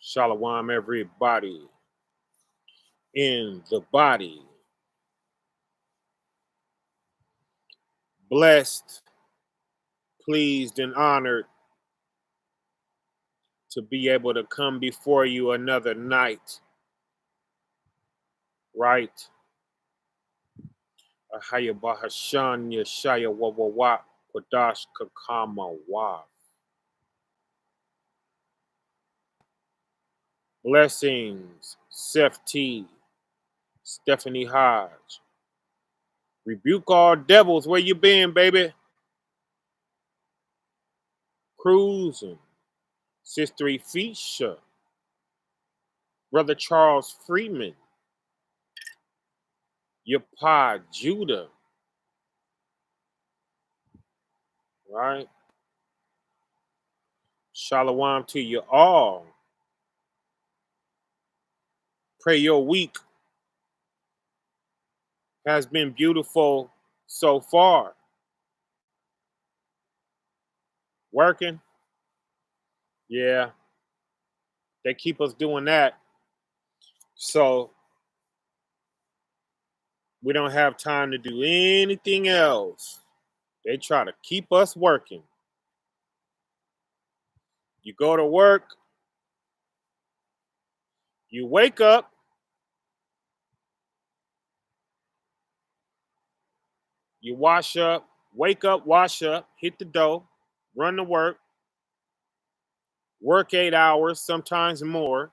Shalom, everybody in the body. Blessed, pleased, and honored to be able to come before you another night. Right? Ahaya Bahashan Yeshaya Wawawa Kodash Kakama Wa. Blessings, Seth T, Stephanie Hodge. Rebuke all devils. Where you been, baby? Cruising. Sister Fisha. Brother Charles Freeman. Your pa Judah. Right? Shalom to you all. Pray your week has been beautiful so far. Working? Yeah. They keep us doing that. So we don't have time to do anything else. They try to keep us working. You go to work, you wake up, you wash up, wake up, wash up, hit the dough, run to work 8 hours, sometimes more.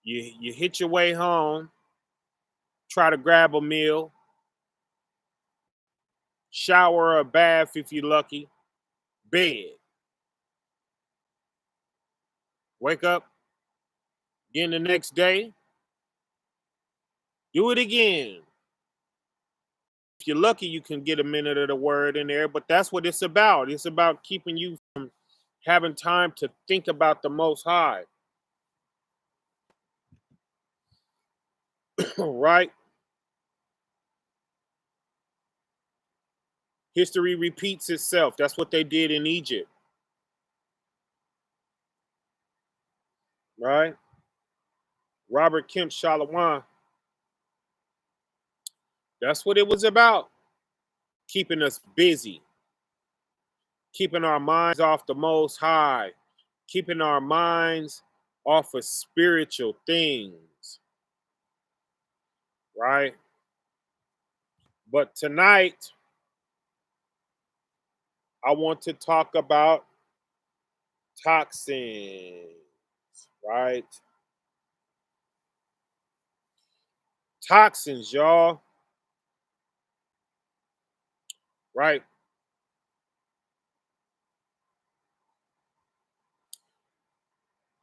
You hit your way home, try to grab a meal, shower or a bath if you're lucky, bed. Wake up, again the next day, do it again. If you're lucky, you can get a minute of the word in there, but that's what it's about. It's about keeping you from having time to think about the Most High. Right? History repeats itself. That's what they did in Egypt. Right? Robert Kemp Shalom. That's what it was about. Keeping us busy. Keeping our minds off the Most High. Keeping our minds off of spiritual things. Right? But tonight, I want to talk about toxins. Right? Toxins, y'all. Right?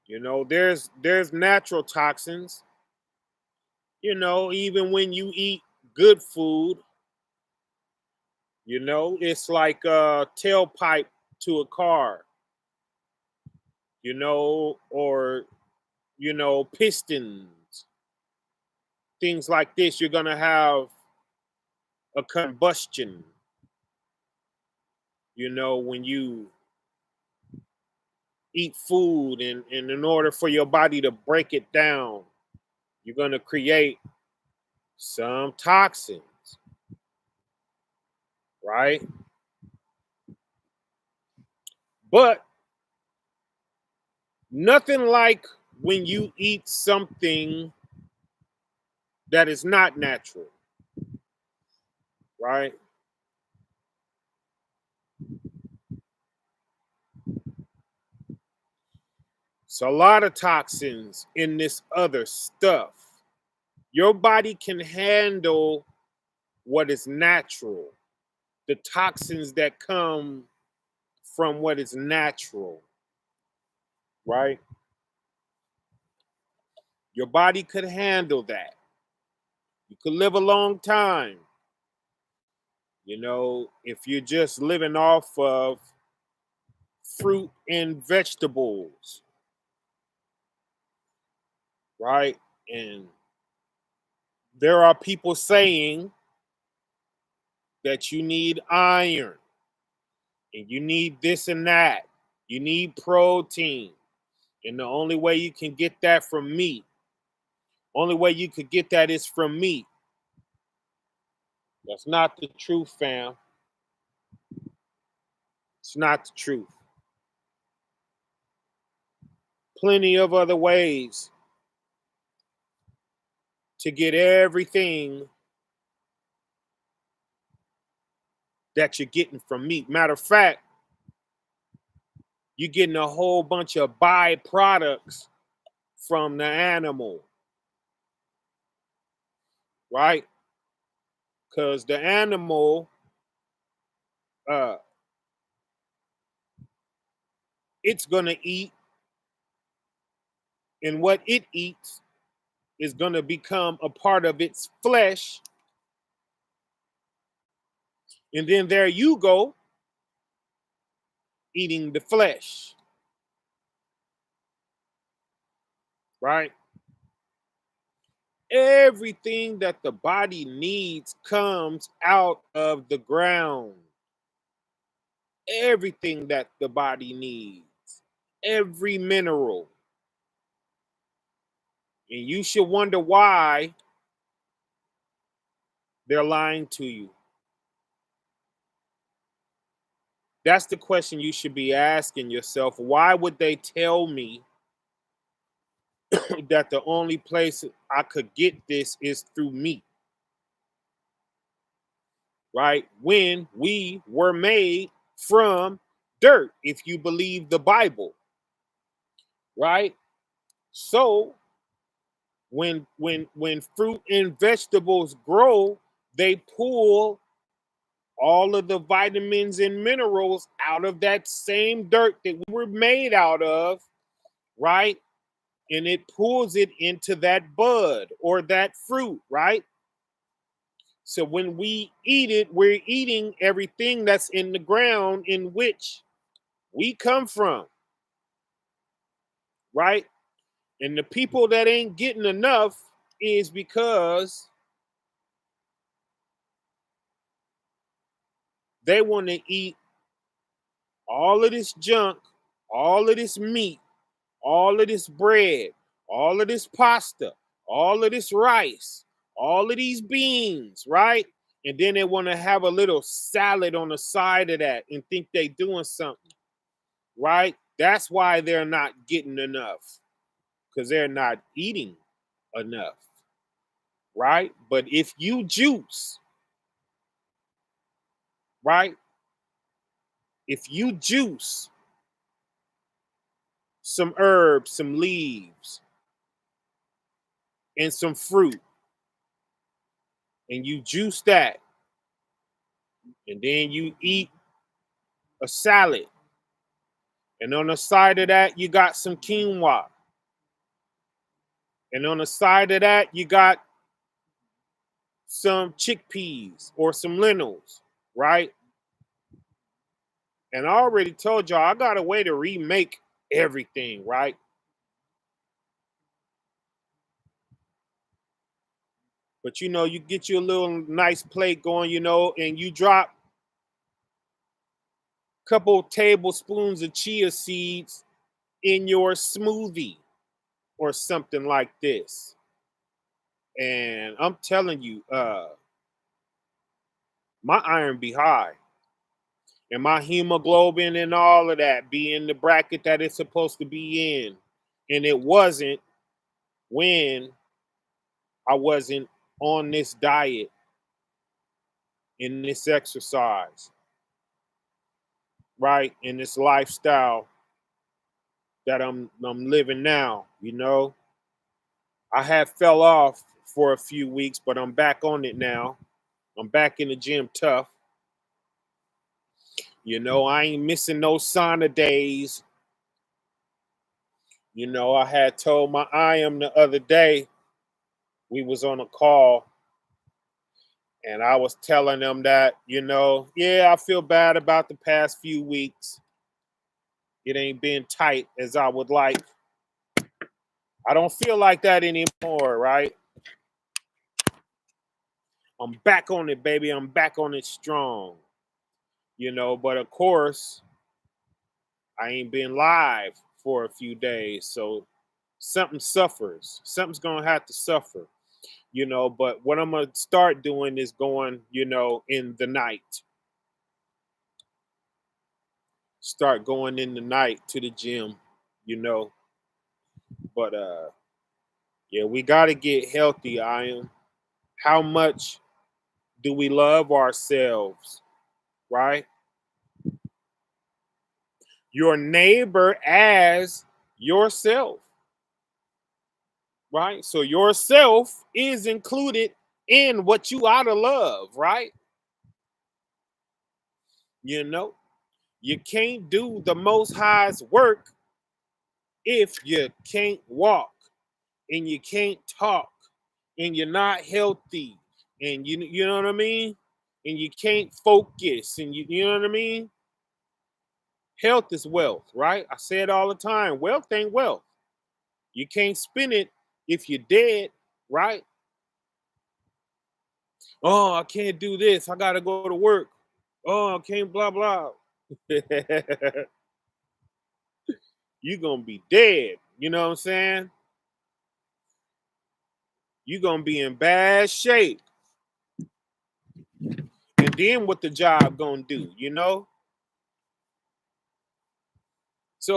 You know, there's natural toxins. You know, even when you eat good food, you know, it's like a tailpipe to a car, you know, or, you know, pistons, things like this. You're going to have a combustion, you know, when you eat food, and in order for your body to break it down, you're going to create some toxins, right? But nothing like when you eat something that is not natural, right? It's a lot of toxins in this other stuff. Your body can handle what is natural, the toxins that come from what is natural, right? Your body could handle that. You could live a long time. You know, if you're just living off of fruit and vegetables, right? And there are people saying that you need iron and you need this and that. You need protein. And the only way you can get that from meat, only way you could get that is from meat. That's not the truth, fam. It's not the truth. Plenty of other ways to get everything that you're getting from meat. Matter of fact, you're getting a whole bunch of byproducts from the animal, right? Because the animal, uh, it's gonna eat, and what it eats is gonna become a part of its flesh, and then there you go, eating the flesh, right? Everything that the body needs comes out of the ground. Everything that the body needs, every mineral. And you should wonder why they're lying to you. That's the question you should be asking yourself. Why would they tell me that the only place I could get this is through meat? Right? When we were made from dirt, if you believe the Bible. Right? So when fruit and vegetables grow, they pull all of the vitamins and minerals out of that same dirt that we were made out of, right? And it pulls it into that bud or that fruit, right? So when we eat it, we're eating everything that's in the ground in which we come from, right? And the people that ain't getting enough is because they want to eat all of this junk, all of this meat, all of this bread, all of this pasta, all of this rice, all of these beans, right? And then they want to have a little salad on the side of that and think they doing something, right? That's why they're not getting enough, because they're not eating enough, right? But if you juice, right? If you juice some herbs, some leaves, and some fruit, and you juice that, and then you eat a salad, and on the side of that, you got some quinoa, and on the side of that, you got some chickpeas or some lentils, right? And I already told y'all I got a way to remake everything, right? But you know, you get you a little nice plate going, you know, and you drop a couple tablespoons of chia seeds in your smoothie or something like this. And I'm telling you, my iron be high. And my hemoglobin and all of that be in the bracket that it's supposed to be in. And it wasn't when I wasn't on this diet, in this exercise, right? In this lifestyle that I'm living now. You know, I had fell off for a few weeks, but I'm back on it now. I'm back in the gym tough. You know, I ain't missing no sauna days. You know, I had told my IM the other day, we was on a call, and I was telling them that, you know, yeah, I feel bad about the past few weeks. It ain't been tight as I would like. I don't feel like that anymore, right? I'm back on it, baby. I'm back on it strong. You know, but of course, I ain't been live for a few days. So something suffers. Something's gonna have to suffer, you know. But what I'm gonna start doing is going, you know, in the night. Start going in the night to the gym, you know. But yeah, we gotta get healthy, I am. How much do we love ourselves, right? Your neighbor as yourself, right? So yourself is included in what you ought to love, right? You know, you can't do the most high's work if you can't walk and you can't talk and you're not healthy and you know what I mean? And you can't focus and you know what I mean? Health is wealth, right? I say it all the time. Wealth ain't wealth. You can't spend it if you're dead, right? Oh, I can't do this. I gotta go to work. Oh, I can't blah blah. You're gonna be dead. You know what I'm saying? You're gonna be in bad shape. And then what the job gonna do, you know? It's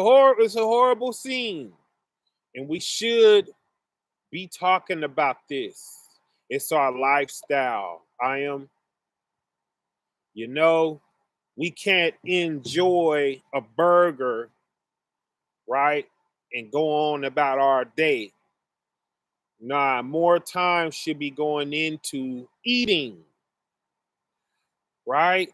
a horrible scene. And we should be talking about this. It's our lifestyle. You know, we can't enjoy a burger, right? And go on about our day. Nah, more time should be going into eating, right?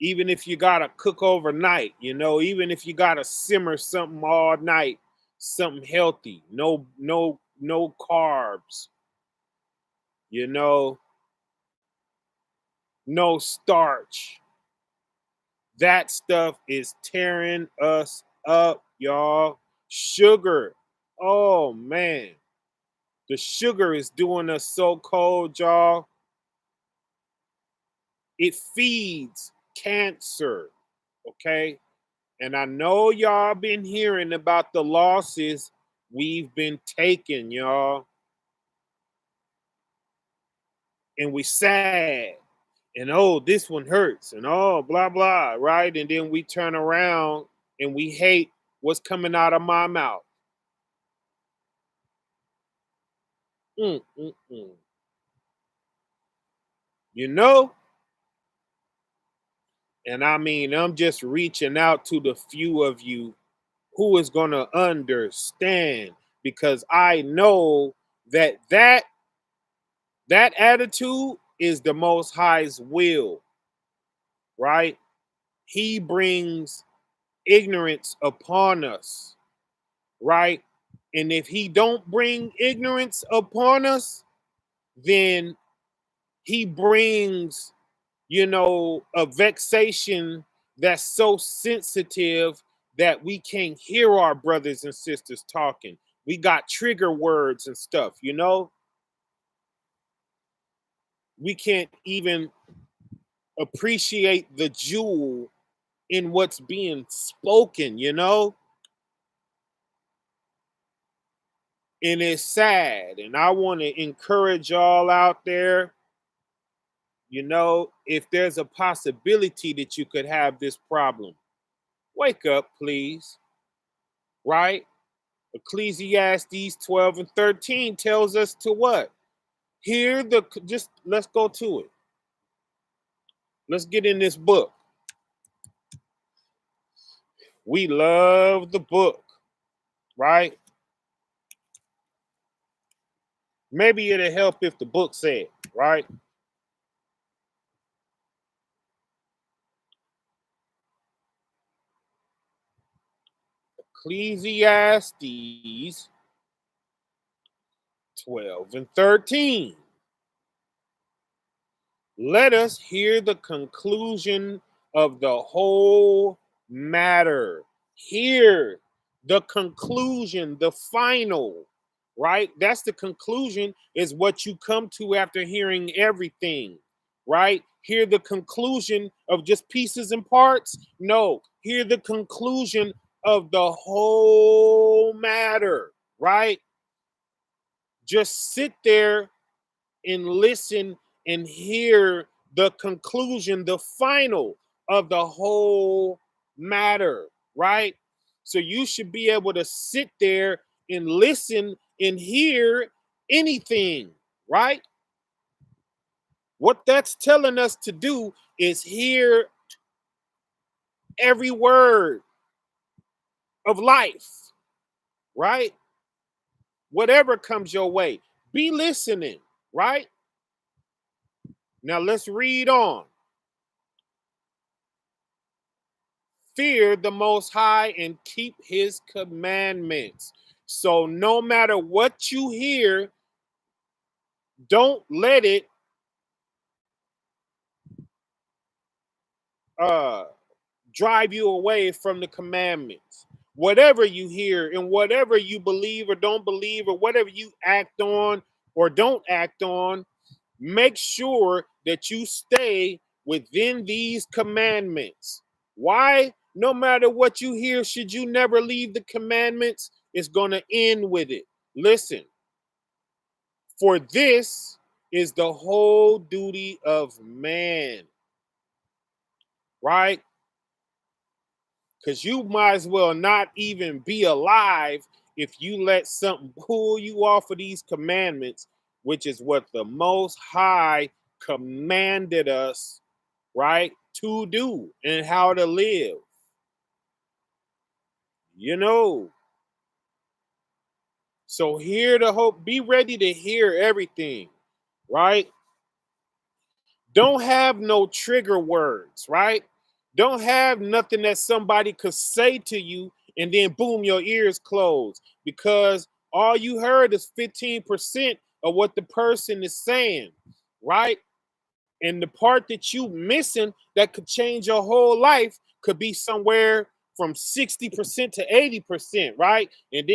Even if you gotta cook overnight, you know, even if you gotta simmer something all night, something healthy, no carbs, you know, no starch. That stuff is tearing us up, y'all. Sugar. Oh man. The sugar is doing us so cold, y'all. It feeds cancer. Okay. And I know y'all been hearing about the losses we've been taking, y'all. And we sad. And oh, this one hurts. And oh, blah, blah, right? And then we turn around and we hate what's coming out of my mouth. Mm, mm, mm. You know? And I mean, I'm just reaching out to the few of you who is going to understand because I know that attitude is the most high's will, right? He brings ignorance upon us, right? And if he don't bring ignorance upon us, then he brings, you know, a vexation that's so sensitive that we can't hear our brothers and sisters talking. We got trigger words and stuff, you know? We can't even appreciate the jewel in what's being spoken, you know? And it's sad. And I want to encourage y'all out there, you know, if there's a possibility that you could have this problem, wake up, please, right? Ecclesiastes 12 and 13 tells us to what? Just let's go to it. Let's get in this book. We love the book, right? Maybe it'll help if the book said, right? Ecclesiastes 12 and 13. Let us hear the conclusion of the whole matter. Hear the conclusion, the final, right? That's the conclusion, is what you come to after hearing everything, right? Hear the conclusion of just pieces and parts. No, hear the conclusion of the whole matter, right? Just sit there and listen and hear the conclusion, the final of the whole matter, right? So you should be able to sit there and listen and hear anything, right? What that's telling us to do is hear every word of life, right? Whatever comes your way, be listening, right? Now let's read on. Fear the Most High and keep his commandments. So no matter what you hear, don't let it uh, drive you away from the commandments. Whatever you hear and whatever you believe or don't believe, or whatever you act on or don't act on, make sure that you stay within these commandments. Why? No matter what you hear, should you never leave the commandments, it's going to end with it. Listen, for this is the whole duty of man, right? Because you might as well not even be alive if you let something pull you off of these commandments, which is what the Most High commanded us, right, to do and how to live. You know, so hear the hope, be ready to hear everything, right? Don't have no trigger words, right? Don't have nothing that somebody could say to you and then boom, your ears close, because all you heard is 15% of what the person is saying, right? And the part that you missing that could change your whole life could be somewhere from 60% to 80%, right? And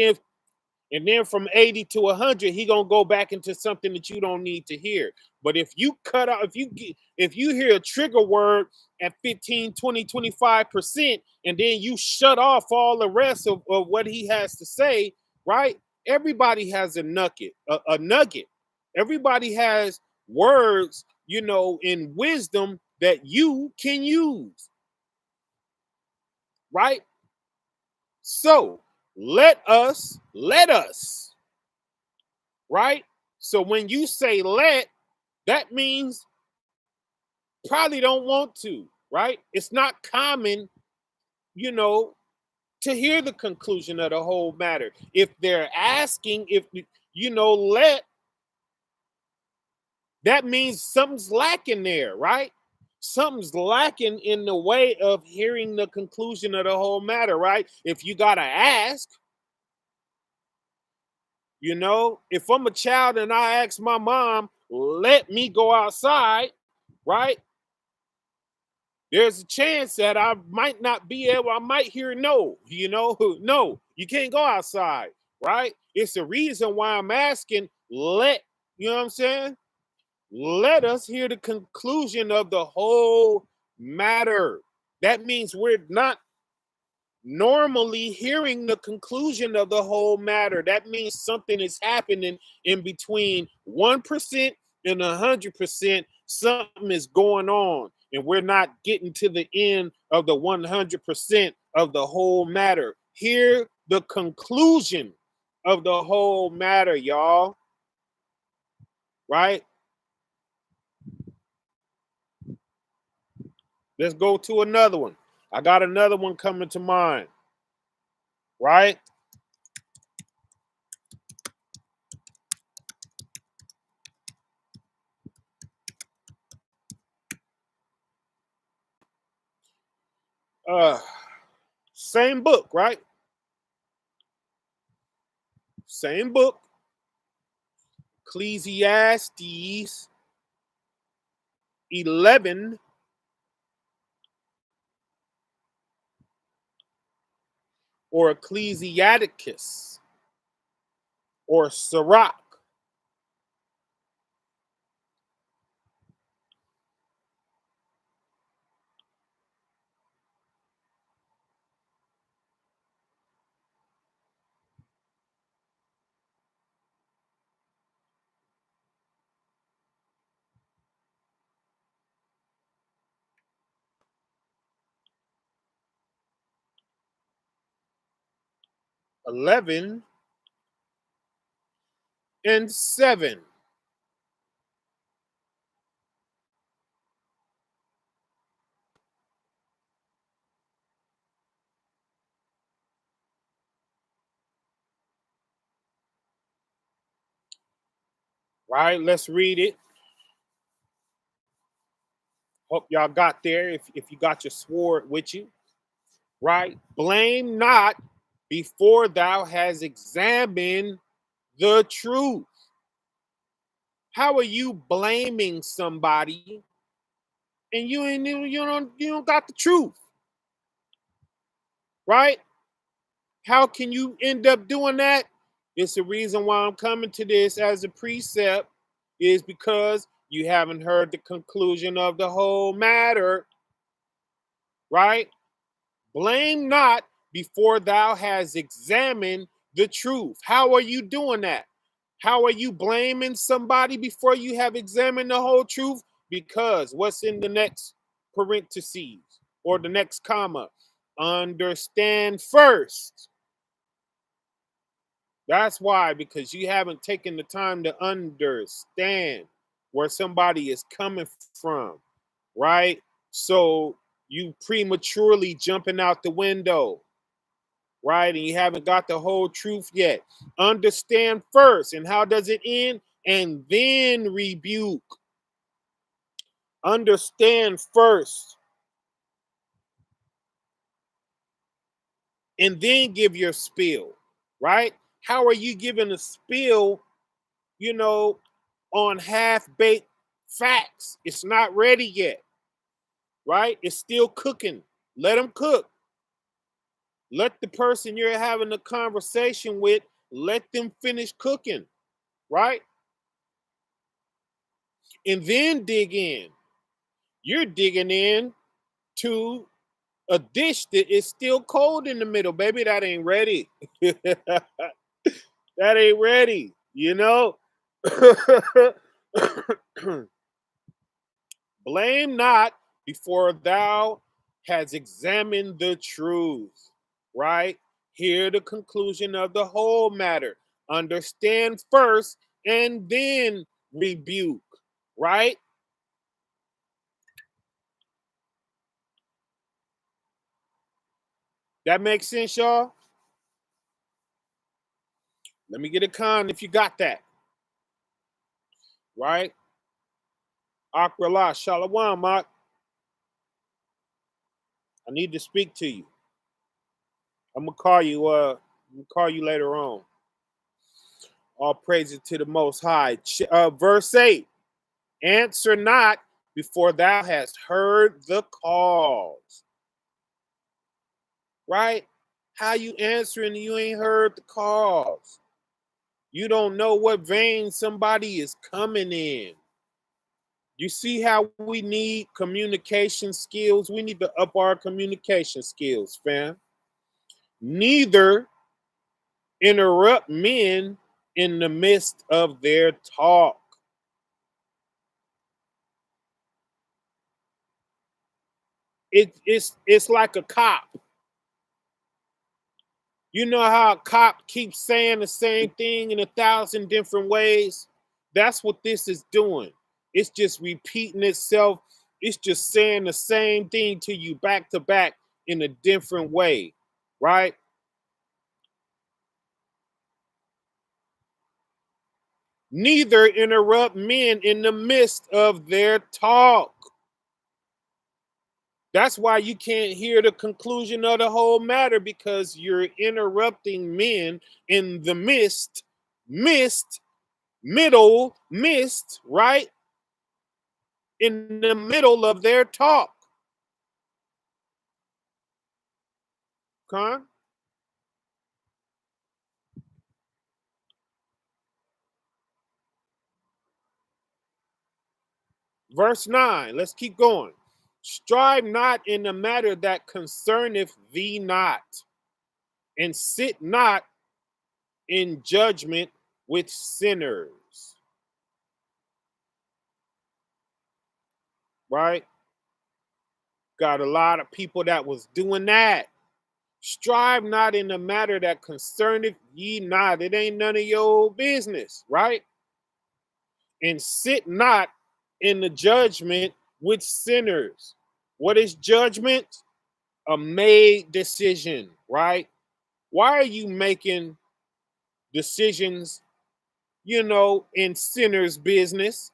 then from 80 to 100, he gonna go back into something that you don't need to hear. But if you cut out, if you hear a trigger word at 15, 20, 25%, and then you shut off all the rest of what he has to say, right? Everybody has a nugget, a nugget. Everybody has words, in wisdom that you can use, right? So let us, right? So when you say let, that means probably don't want to, right? It's not common, you know, to hear the conclusion of the whole matter. If they're asking, if let, that means something's lacking there, right? Something's lacking in the way of hearing the conclusion of the whole matter, right? If you gotta ask, if I'm a child and I ask my mom, let me go outside, right? There's a chance that I might not be able, I might hear no, no, you can't go outside, right? It's the reason why I'm asking, you know what I'm saying? Let us hear the conclusion of the whole matter. That means we're not normally hearing the conclusion of the whole matter. That means something is happening in between 1% and 100%. Something is going on, and we're not getting to the end of the 100% of the whole matter. Hear the conclusion of the whole matter, y'all. Right? Let's go to another one. I got another one coming to mind. right? Uh, Same book, right? Same book, Ecclesiastes 11, or Ecclesiasticus, or Sirach. 11 and 7. Right? Let's read it. Hope y'all got there if you got your sword with you. Right? Blame not before thou has examined the truth. How are you blaming somebody and you don't got the truth? Right? How can you end up doing that? It's the reason why I'm coming to this as a precept, is because you haven't heard the conclusion of the whole matter, right? Blame not before thou has examined the truth. How are you doing that? How are you blaming somebody before you have examined the whole truth? Because what's in the next parentheses or the next comma? Understand first. That's why, because you haven't taken the time to understand where somebody is coming from, right? So you prematurely jumping out the window, right? And you haven't got the whole truth yet. Understand first. And how does it end? And then rebuke. Understand first. And then give your spiel, right? How are you giving a spiel, you know, on half-baked facts? It's not ready yet, right? It's still cooking. Let them cook. Let the person you're having a conversation with, let them finish cooking, right? And then dig in. You're digging in to a dish that is still cold in the middle, baby. That ain't ready. That ain't ready, you know? Blame not before thou has examined the truth, right? Hear the conclusion of the whole matter. Understand first and then rebuke, right? That makes sense, y'all? Let me get a con if you got that, right? Akrala, Shalawam, Mak. I need to speak to you. I'm gonna call you. I'm gonna call you later on. All praises to the Most High. Verse 8: Answer not before thou hast heard the cause. Right? How you answering? You ain't heard the cause. You don't know what vein somebody is coming in. You see how we need communication skills? We need to up our communication skills, fam. Neither interrupt men in the midst of their talk. It's like a cop. You know how a cop keeps saying the same thing in 1,000 different ways? That's what this is doing. It's just repeating itself. It's just saying the same thing to you back to back in a different way, right? Neither interrupt men in the midst of their talk. That's why you can't hear the conclusion of the whole matter, because you're interrupting men in the right? In the middle of their talk. Con? Verse 9, let's keep going. Strive not in the matter that concerneth thee not, and sit not in judgment with sinners. Right? Got a lot of people that was doing that. Strive not in the matter that concerneth ye not. It ain't none of your business, right? And sit not in the judgment with sinners. What is judgment? A made decision, right? Why are you making decisions, in sinners' business?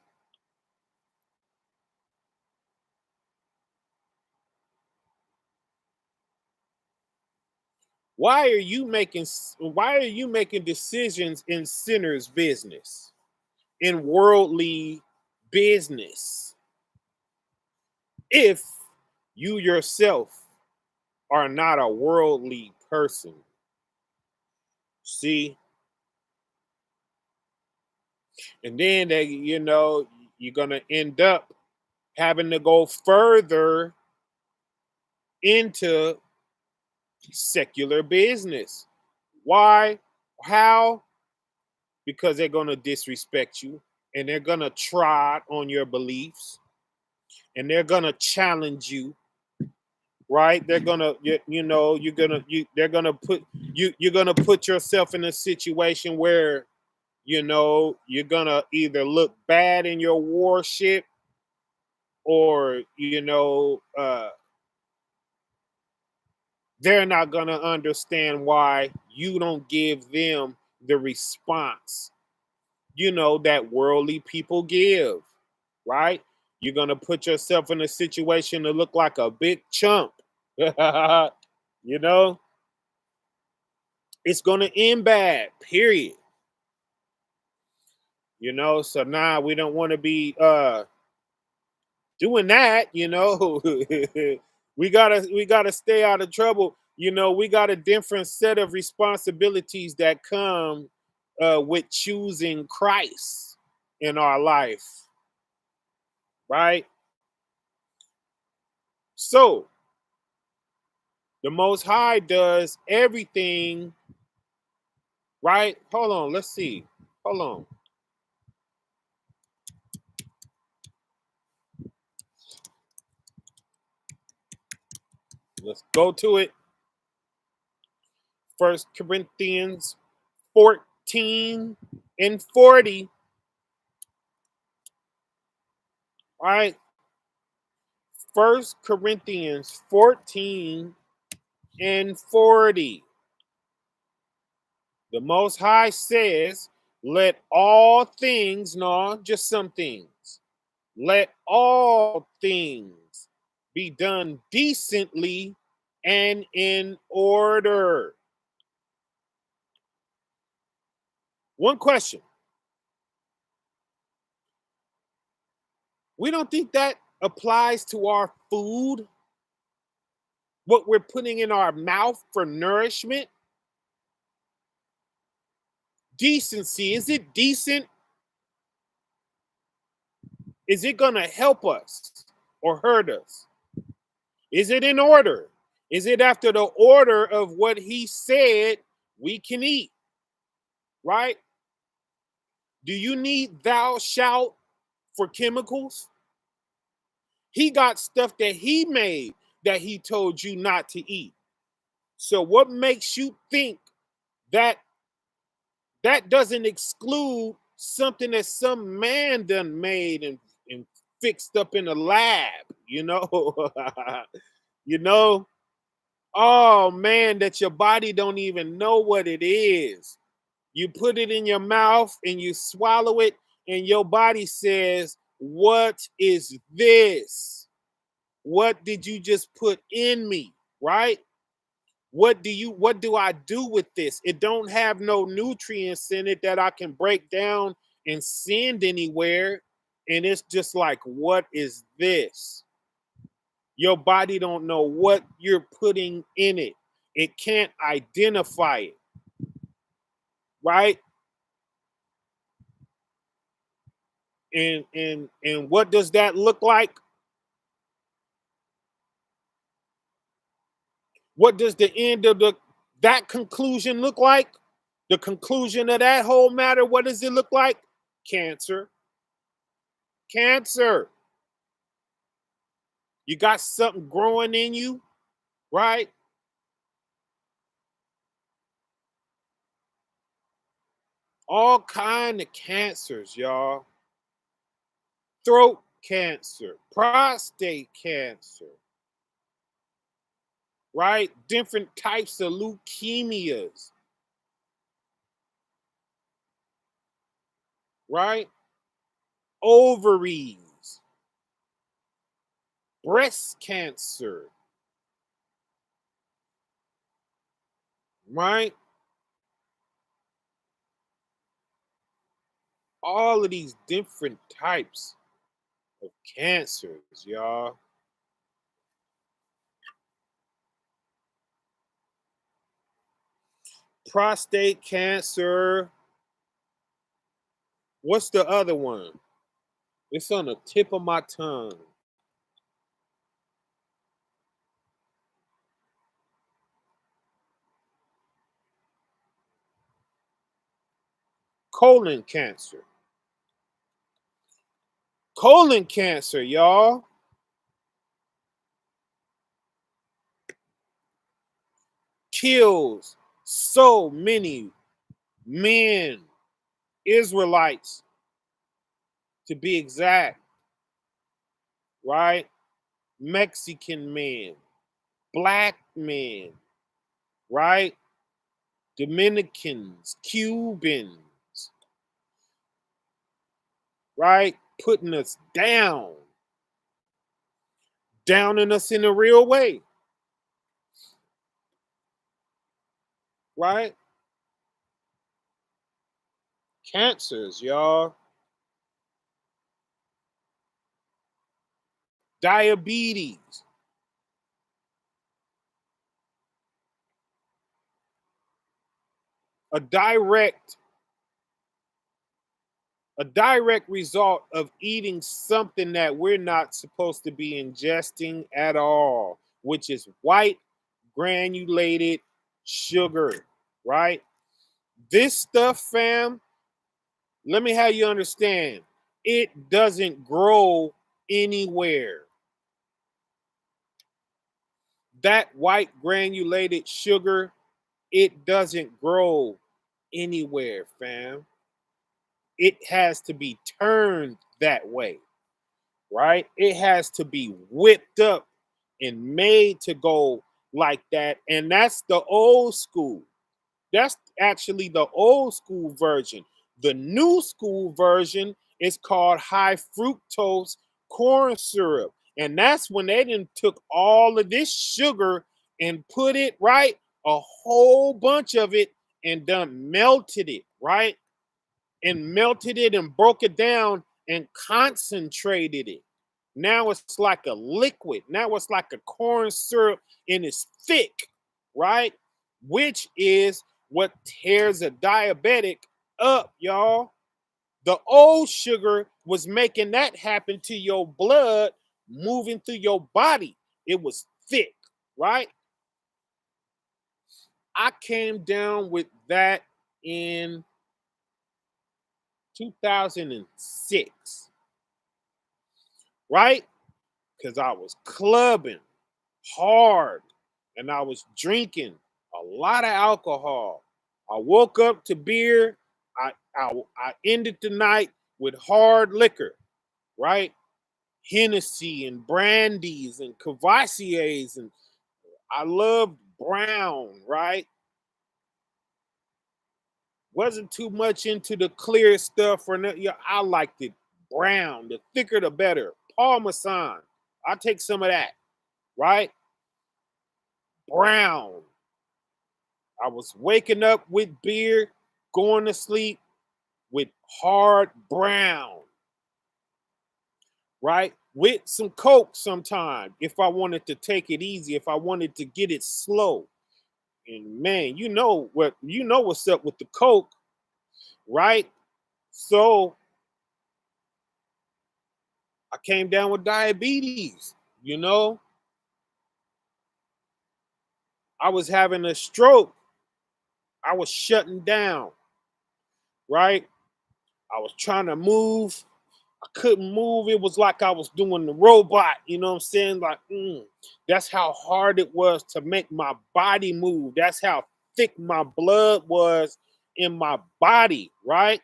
Why are you making decisions in sinners' business, in worldly business, if you yourself are not a worldly person? See? And then you're gonna end up having to go further into secular business. Why? How? Because they're gonna disrespect you, and they're gonna trod on your beliefs, and they're gonna challenge you, right? They're gonna they're gonna put you're gonna put yourself in a situation where you're gonna either look bad in your worship, or they're not gonna understand why you don't give them the response that worldly people give, right? You're gonna put yourself in a situation to look like a big chump. you know it's gonna end bad, period. So now we don't want to be doing that. We gotta stay out of trouble. We got a different set of responsibilities that come with choosing Christ in our life, right? So the Most High does everything, right? Hold on, let's see. Hold on. Let's go to it. 1 Corinthians 14 and 40. All right. 1 Corinthians 14 and 40. The Most High says, let all things, no, just some things, let all things be done decently and in order. One question. We don't think that applies to our food, what we're putting in our mouth for nourishment? Decency, is it decent? Is it going to help us or hurt us? Is it in order? Is it after the order of what he said we can eat? Right? Do you need thou shalt for chemicals? He got stuff that he made that he told you not to eat. So what makes you think that that doesn't exclude something that some man done made and fixed up in a lab, you know? Oh man, that your body don't even know what it is. You put it in your mouth and you swallow it, and your body says, "What is this? What did you just put in me?" Right? What do I do with this? It don't have no nutrients in it that I can break down and send anywhere. And it's just like, what is this? Your body don't know what you're putting in it. It can't identify it, right? And what does that look like? What does the end of that conclusion look like? The conclusion of that whole matter, what does it look like? Cancer. Cancer. You got something growing in you, right? All kind of cancers, y'all. Throat cancer, prostate cancer, right? Different types of leukemias, right? Ovaries, breast cancer, right? All of these different types of cancers, y'all. Prostate cancer. What's the other one? It's on the tip of my tongue. Colon cancer. Colon cancer, y'all. Kills so many men, Israelites to be exact, right? Mexican men, black men, right? Dominicans, Cubans, right? Putting us down, downing us in a real way, right? Cancers, y'all. Diabetes, a direct result of eating something that we're not supposed to be ingesting at all, which is white granulated sugar, right? This stuff, fam, let me have you understand, it doesn't grow anywhere. That white granulated sugar, it doesn't grow anywhere, fam. It has to be turned that way, right? It has to be whipped up and made to go like that. And that's the old school. That's actually the old school version. The new school version is called high fructose corn syrup. And that's when they done took all of this sugar and put it, right? A whole bunch of it and done melted it, right? And melted it and broke it down and concentrated it. Now it's like a liquid. Now it's like a corn syrup and it's thick, right? Which is what tears a diabetic up, y'all. The old sugar was making that happen to your blood moving through your body. It was thick, right? I came down with that in 2006, right? Because I was clubbing hard and I was drinking a lot of alcohol. I woke up to beer. I ended the night with hard liquor, right? Hennessy and brandies and Cavassiers, and I loved brown, right? Wasn't too much into the clear stuff or nothing. Yeah, I liked it brown. The thicker the better. Parmesan. I'll take some of that. Right? Brown. I was waking up with beer, going to sleep with hard brown. Right? With some Coke sometime if I wanted to take it easy, if I wanted to get it slow. And man, you know what's up with the Coke, right? So I came down with diabetes, you know. I was having a stroke. I was shutting down, right? I was trying to move. I couldn't move. It was like I was doing the robot, you know what I'm saying? Like, that's how hard it was to make my body move. That's how thick my blood was in my body, right?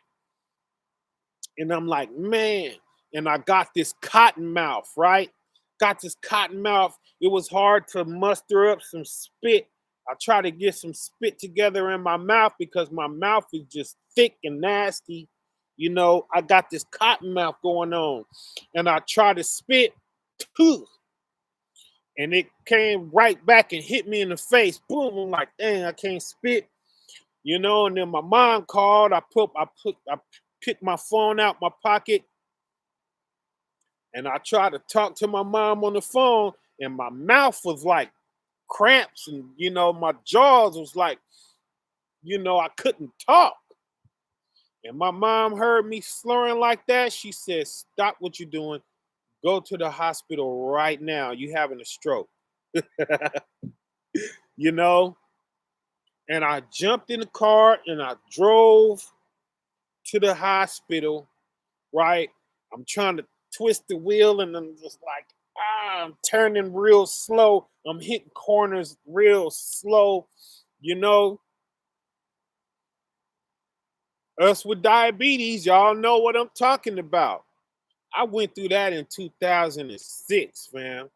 And I'm like, man, and I got this cotton mouth, right? Got this cotton mouth. It was hard to muster up some spit. I try to get some spit together in my mouth because my mouth is just thick and nasty. You know, I got this cotton mouth going on. And I try to spit, and it came right back and hit me in the face. Boom. I'm like, dang, I can't spit. You know, and then my mom called. I picked my phone out my pocket and I tried to talk to my mom on the phone, and my mouth was like cramps, and my jaws was like, I couldn't talk. And my mom heard me slurring like that. She said, "Stop what you're doing. Go to the hospital right now. You having a stroke." you know? And I jumped in the car and I drove to the hospital, right? I'm trying to twist the wheel and I'm just like, I'm turning real slow. I'm hitting corners real slow. You know, us with diabetes, y'all know what I'm talking about. I went through that in 2006, fam.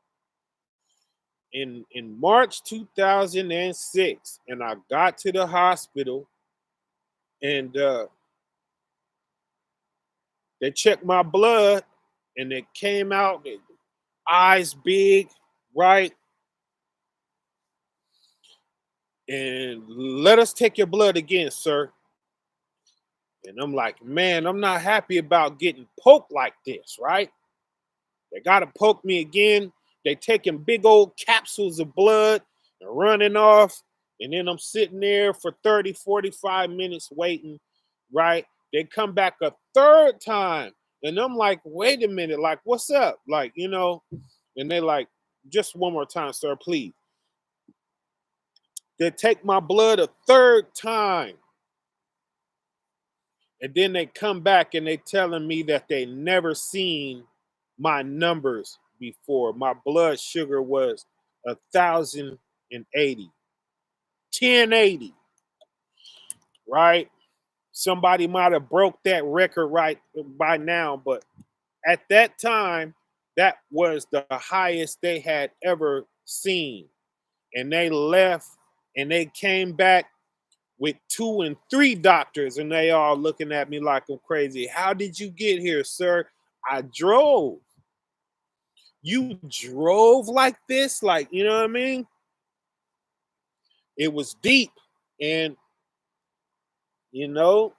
In March 2006, and I got to the hospital, and they checked my blood, and it came out, eyes big, right? And let us take your blood again, sir. And I'm like, man, I'm not happy about getting poked like this, right? They got to poke me again. They taking big old capsules of blood and running off. And then I'm sitting there for 30, 45 minutes waiting, right? They come back a third time. And I'm like, wait a minute, like, what's up? Like, and they like, just one more time, sir, please. They take my blood a third time. And then they come back and they telling me that they never seen my numbers before. My blood sugar was 1,080, 1080, right? Somebody might have broke that record right by now, but at that time, that was the highest they had ever seen. And they left and they came back with 2 and 3 doctors, and they all looking at me like I'm crazy. How did you get here, sir? I drove. You drove like this? Like, you know what I mean? It was deep. And, you know,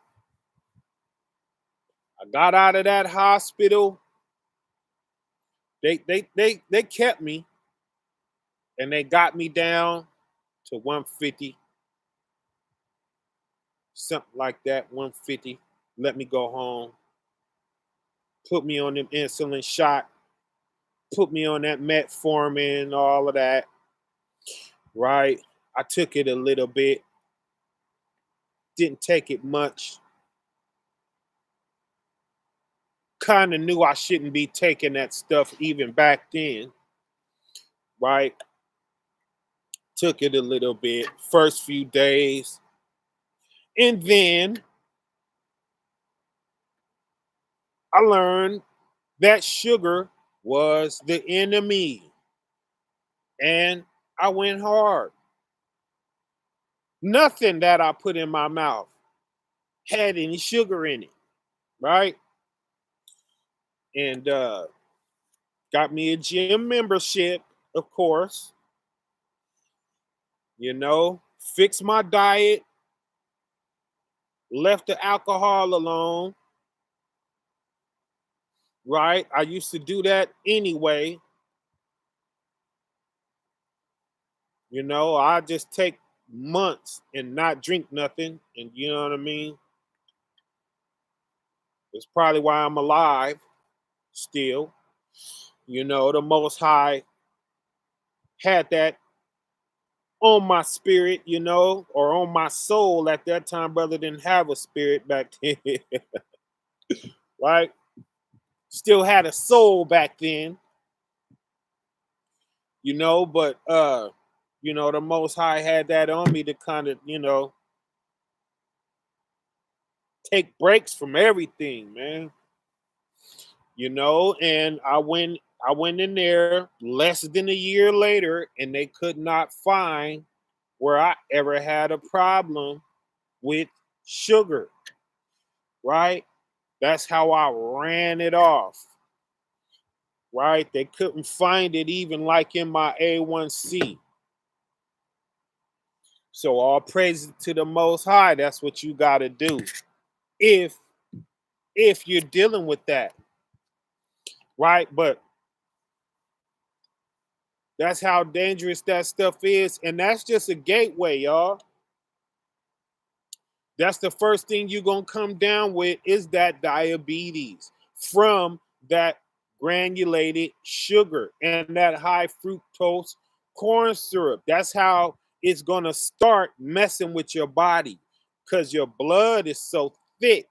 I got out of that hospital. They kept me and they got me down to 150, something like that, 150. Let me go home. Put me on them insulin shot. Put me on that metformin, all of that. Right? I took it a little bit. Didn't take it much. Kind of knew I shouldn't be taking that stuff even back then. Right? Took it a little bit. First few days. And then I learned that sugar was the enemy. And I went hard. Nothing that I put in my mouth had any sugar in it, right? And got me a gym membership, of course. Fixed my diet, left the alcohol alone, right? I used to do that anyway. I just take months and not drink nothing. And you know what I mean? It's probably why I'm alive still. The Most High had that on my spirit, or on my soul at that time. Brother didn't have a spirit back then, right? Still had a soul back then, but the Most High had that on me to kind of, take breaks from everything, man. And I went in there less than a year later, and they could not find where I ever had a problem with sugar, right? That's how I ran it off, right? They couldn't find it even like in my A1C. So all praise to the Most High. That's what you got to do if you're dealing with that, right? But that's how dangerous that stuff is, and that's just a gateway, y'all. That's the first thing you're going to come down with is that diabetes from that granulated sugar and that high fructose corn syrup. That's how it's going to start messing with your body because your blood is so thick,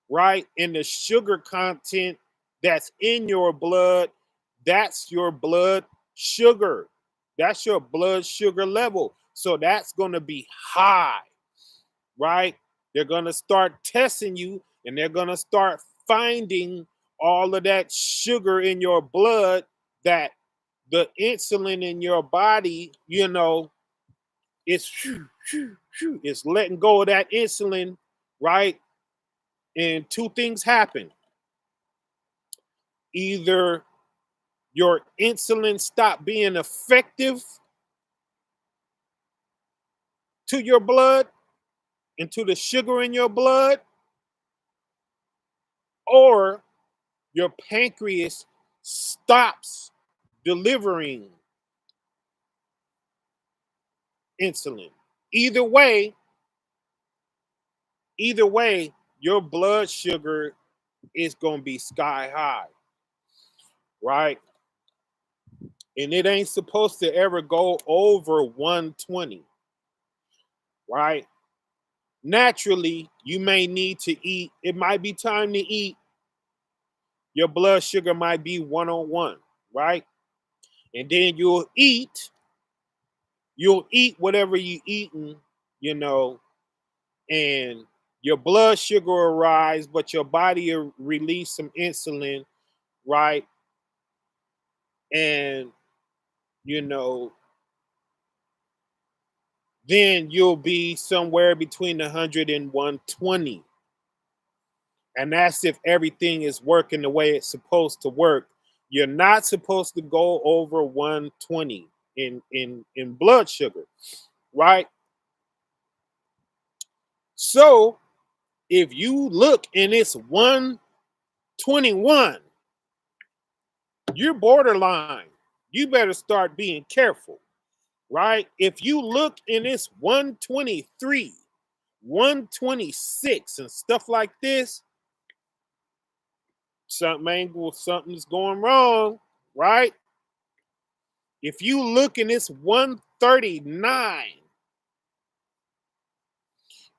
right? And the sugar content that's in your blood, that's your blood sugar. That's your blood sugar level. So that's going to be high, right? They're going to start testing you and they're going to start finding all of that sugar in your blood, that the insulin in your body, it's letting go of that insulin, right? And two things happen. Either your insulin stop being effective to your blood and to the sugar in your blood, or your pancreas stops delivering insulin. Either way, your blood sugar is going to be sky high, right? And it ain't supposed to ever go over 120, right? Naturally, you may need to eat. It might be time to eat. Your blood sugar might be 101, right? And then you'll eat whatever you eating, you know, and your blood sugar will rise, but your body will release some insulin, right? And you know, then you'll be somewhere between 100 and 120. And that's if everything is working the way it's supposed to work. You're not supposed to go over 120 in blood sugar, right? So if you look and it's 121, you're borderline. You better start being careful, right? If you look and it's 123, 126, and stuff like this, something's going wrong, right? If you look and it's 139,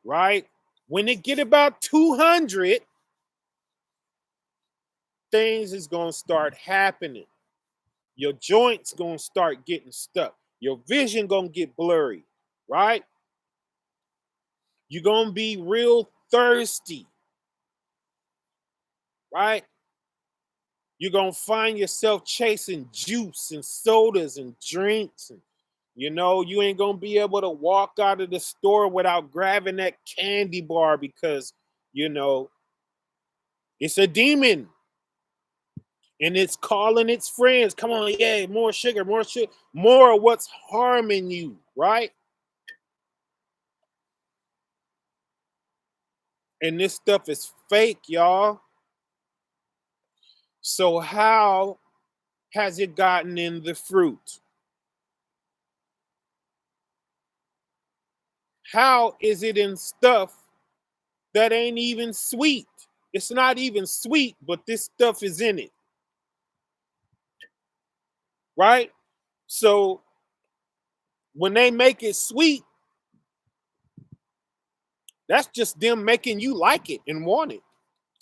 right? When it get about 200, things is going to start happening. Your joints going to start getting stuck. Your vision going to get blurry, right? You're going to be real thirsty, right? You're going to find yourself chasing juice and sodas and drinks and You know, you ain't gonna be able to walk out of the store without grabbing that candy bar because, you know, it's a demon and it's calling its friends. Come on, yeah, more sugar, more of what's harming you, right? And this stuff is fake, y'all. So how has it gotten in the fruit? How is it in stuff that ain't even sweet? It's not even sweet, but this stuff is in it, right? So when they make it sweet, that's just them making you like it and want it.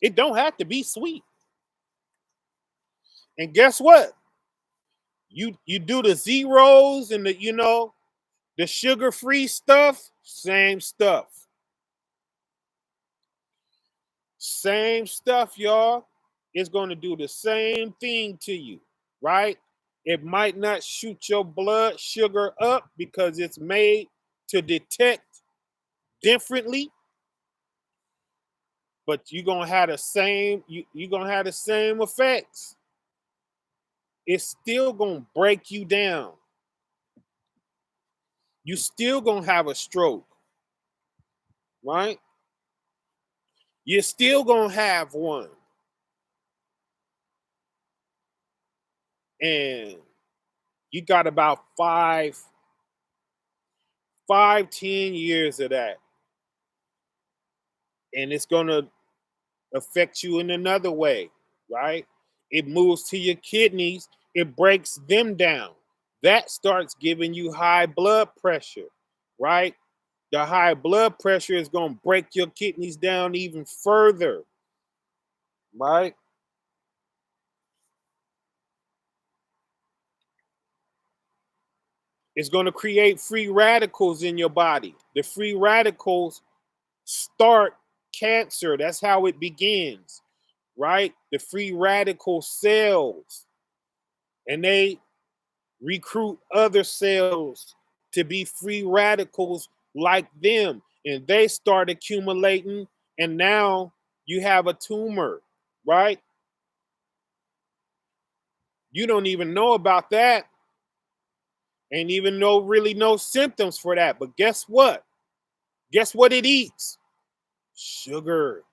It don't have to be sweet. And guess what? You do the zeros and the, you know, the sugar-free stuff, same stuff. Same stuff, y'all. It's going to do the same thing to you, right? It might not shoot your blood sugar up because it's made to detect differently, but you're gonna have the same, you're gonna have the same effects. It's still gonna break you down. You still gonna have a stroke, right? You're still gonna have one. And you got about 10 years of that. And it's gonna affect you in another way, right? It moves to your kidneys, it breaks them down. That starts giving you high blood pressure, right? The high blood pressure is going to break your kidneys down even further, right? It's going to create free radicals in your body. The free radicals start cancer. That's how it begins, right? The free radical cells, and they recruit other cells to be free radicals like them, and they start accumulating, and now you have a tumor, right? You don't even know about that, and even know really no symptoms for that. But guess what? Guess what it eats? Sugar.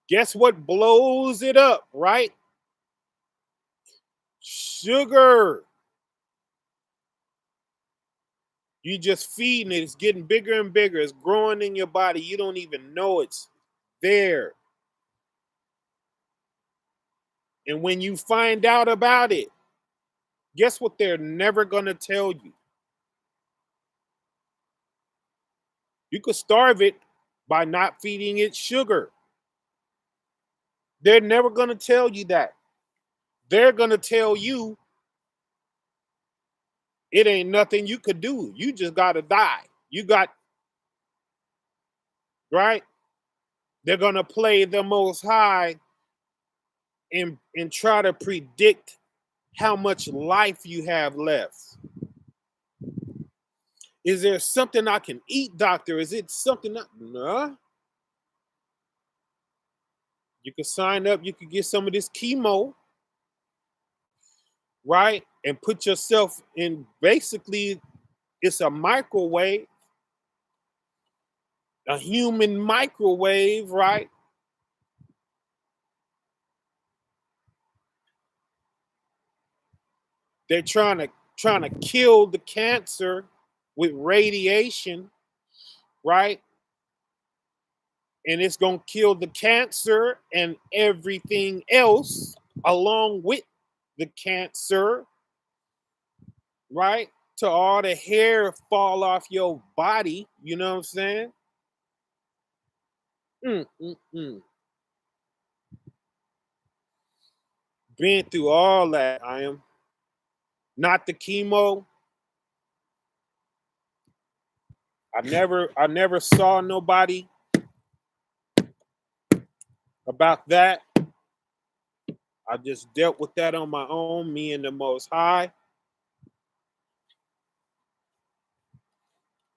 Guess what blows it up, right? Sugar. You just feeding it. It's getting bigger and bigger. It's growing in your body. You don't even know it's there. And when you find out about it, guess what they're never going to tell you? You could starve it by not feeding it sugar. They're never going to tell you that. They're going to tell you it ain't nothing you could do. You just got to die. You got, right? They're going to play the most high and try to predict how much life you have left. Is there something I can eat, doctor? Is it something? No. You can sign up. You can get some of this chemo, right? And put yourself in, basically, it's a microwave, a human microwave, right? They're trying to kill the cancer with radiation, right? And it's gonna kill the cancer and everything else along with the cancer, right? To all the hair fall off your body, you know what I'm saying? Mm, mm, mm. Been through all that. I am not the chemo. I never saw nobody about that. I just dealt with that on my own, me and the Most High.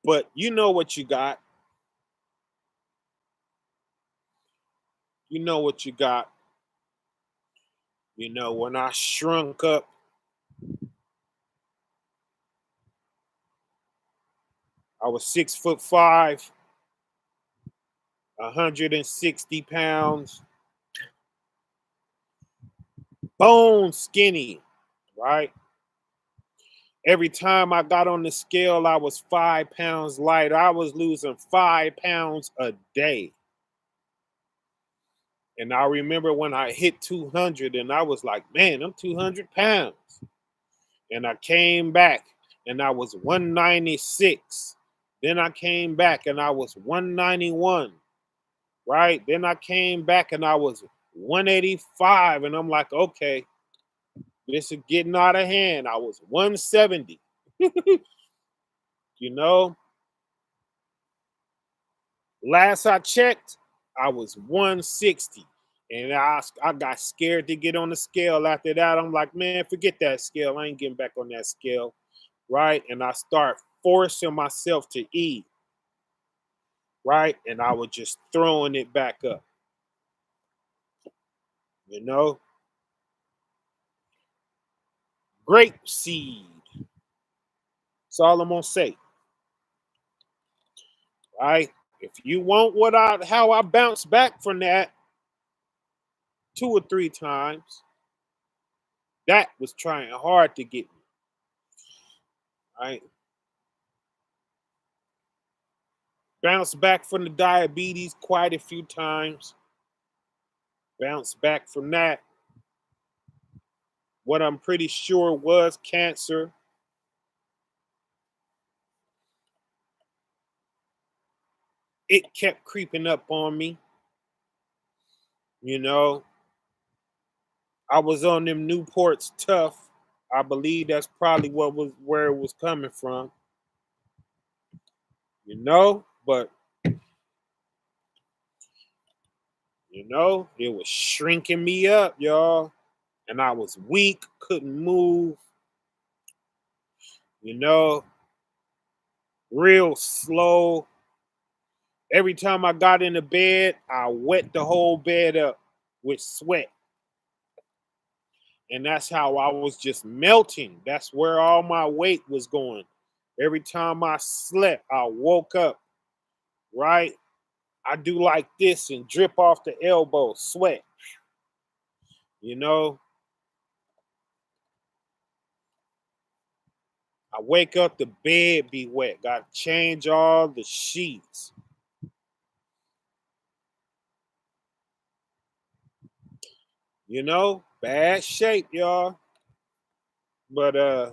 But you know what you got. You know what you got. You know, when I shrunk up, I was 6'5", 160 pounds, bone skinny, right? Every time I got on the scale, I was 5 pounds lighter. I was losing 5 pounds a day. And I remember when I hit 200 and I was like, man, I'm 200 pounds. And I came back and I was 196. Then I came back and I was 191, right? Then I came back and I was 185. And I'm like, okay, this is getting out of hand. I was 170. You know, last I checked, I was 160. And I got scared to get on the scale after that. I'm like, man, forget that scale. I ain't getting back on that scale. Right. And I start forcing myself to eat. Right. And I was just throwing it back up. You know, grape seed. That's all I'm going to say. Right. If you want how I bounce back from that 2 or 3 times, that was trying hard to get me. Right. Bounced back from the diabetes quite a few times. Bounced back from that. What I'm pretty sure was cancer. It kept creeping up on me. You know, I was on them Newports tough. I believe that's probably where it was coming from. You know, but it was shrinking me up, y'all. And I was weak, couldn't move, you know, real slow. Every time I got into bed, I wet the whole bed up with sweat. And that's how I was just melting. That's where all my weight was going. Every time I slept, I woke up, right? I do like this and drip off the elbow, sweat. You know, I wake up, the bed be wet. Got to change all the sheets. You know, bad shape, y'all. But I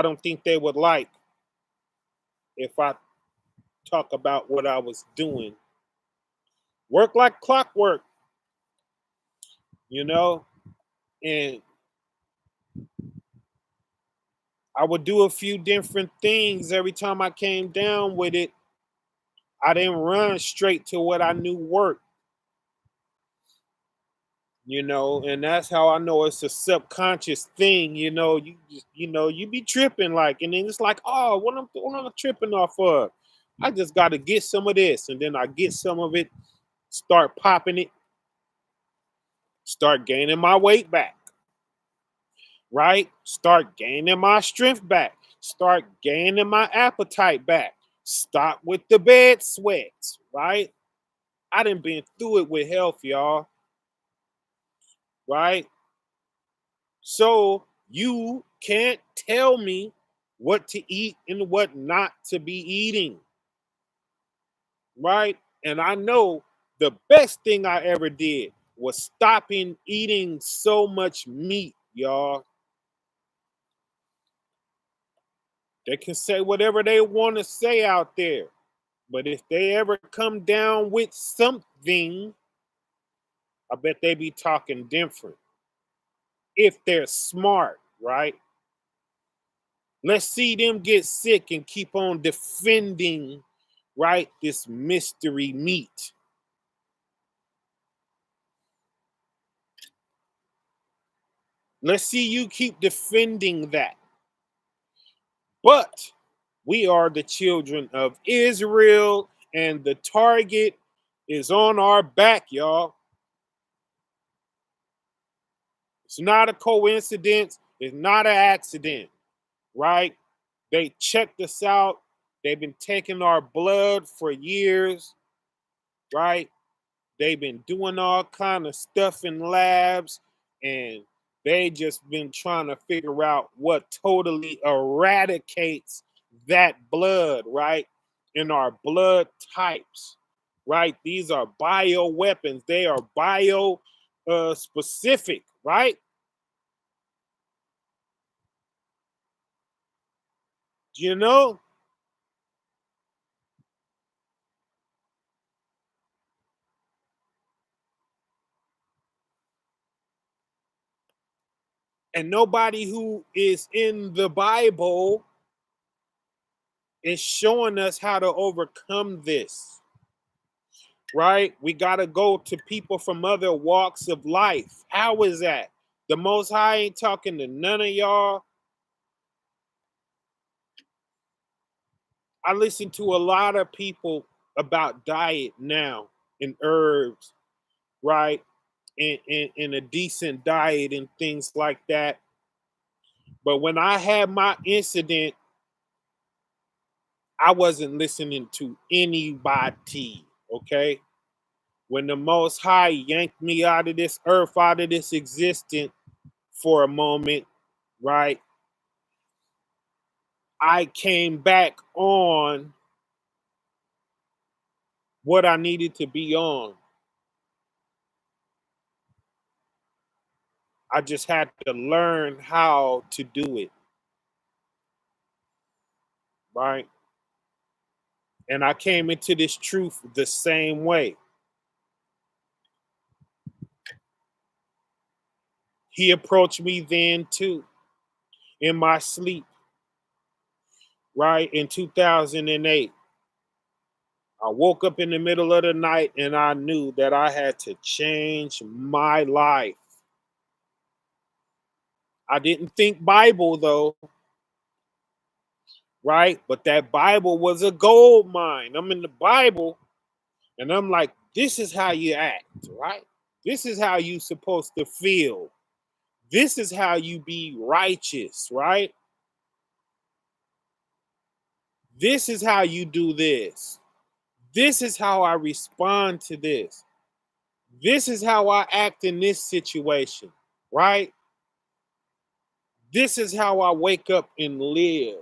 don't think they would like if I talk about what I was doing. Work like clockwork, you know, and I would do a few different things every time I came down with it. I didn't run straight to what I knew worked, and that's how I know it's a subconscious thing. You just, you be tripping like, and then it's like, oh, what I'm tripping off of? I just got to get some of this, and then I get some of it, start popping it, start gaining my weight back, right? Start gaining my strength back, start gaining my appetite back. Stop with the bed sweats, right? I done been through it with health, y'all, right? So you can't tell me what to eat and what not to be eating, right? And I know the best thing I ever did was stopping eating so much meat, y'all. They can say whatever they want to say out there, but if they ever come down with something, I bet they be talking different. If they're smart, right? Let's see them get sick and keep on defending, right, this mystery meat. Let's see you keep defending that. But We are the children of Israel, and the target is on our back, y'all. It's not a coincidence. It's not an accident, right? They checked us out. They've been taking our blood for years, right? They've been doing all kind of stuff in labs, and they just been trying to figure out what totally eradicates that blood, right? In our blood types, right? These are bio weapons. They are bio specific, right? You know, and nobody who is in the Bible is showing us how to overcome this, right? We got to go to people from other walks of life. How is that? The Most High ain't talking to none of y'all. I listen to a lot of people about diet now and herbs, right? And a decent diet and things like that. But when I had my incident, I wasn't listening to anybody, okay? When the Most High yanked me out of this earth, out of this existence for a moment, right? I came back on what I needed to be on. I just had to learn how to do it, right? And I came into this truth the same way. He approached me then too, in my sleep, right? In 2008. I woke up in the middle of the night and I knew that I had to change my life. I didn't think Bible though, right? But that Bible was a gold mine. I'm in the Bible and I'm like, this is how you act, right? This is how you supposed to feel. This is how you be righteous, right? This is how you do this. This is how I respond to this. This is how I act in this situation, right? This is how I wake up and live.